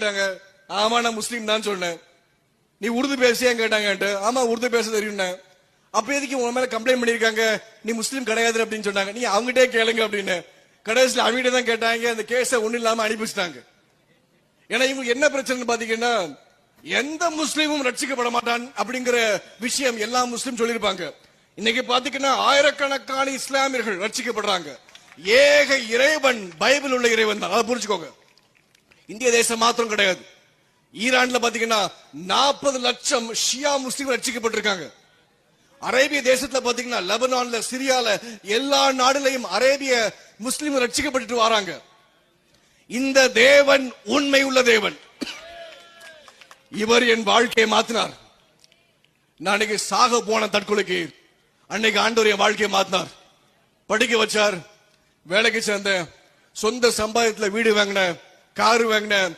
கேட்டாங்க. ஆமா நான் முஸ்லீம் தான் சொன்னேன். நீ உருது பேசியா கேட்டாங்க. ஆமா உருது பேச தெரியும். அப்ப எதுக்கு உங்க மேல கம்ப்ளைண்ட் பண்ணிருக்காங்க, நீ முஸ்லீம் கிடையாது அப்படின்னு சொன்னாங்க. நீ அவங்ககிட்டே கேளுங்க அப்படின்னு. கடைசியில் அவங்ககிட்ட தான் கேட்டாங்க. அந்த கேஸ ஒண்ணு இல்லாம அனுப்பிச்சிட்டாங்க. ஏன்னா இவங்களுக்கு என்ன பிரச்சனை பாத்தீங்கன்னா, எந்த முஸ்லீமும் ரட்சிக்கப்பட மாட்டான் அப்படிங்கிற விஷயம் எல்லா முஸ்லீம் சொல்லியிருப்பாங்க. இன்னைக்கு பாத்தீங்கன்னா ஆயிரக்கணக்கான இஸ்லாமியர்கள் ரட்சிக்கப்படுறாங்க. ஏக இறைவன் பைபிள் உள்ள இறைவன் தான், அதை புரிஞ்சுக்கோங்க. இந்திய தேசம் மாத்திரம் கிடையாது. ஈரான்ல பாத்தீங்கன்னா 40 லட்சம் ஷியா முஸ்லீம் ரட்சிக்கப்பட்டிருக்காங்க. அரேபிய தேசத்துல பாத்தீங்கன்னா லெபனான்ல, சிரியால, எல்லா நாடுலையும் அரேபிய முஸ்லீம் ரட்சிக்கப்பட்டு வராங்க. இந்த தேவன் உண்மை உள்ள தேவன். இவர் என் வாழ்க்கையை மாத்தினார். நான் அன்னைக்கு சாக போன தற்கொலைக்கு அன்னைக்கு ஆண்டவர் என் வாழ்க்கையை மாத்தினார். படிக்க வச்சார், வேலைக்கு சேர்ந்தேன், சொந்த சம்பாதித்துல வீடு வாங்கினேன், காரு வாங்கினேன்,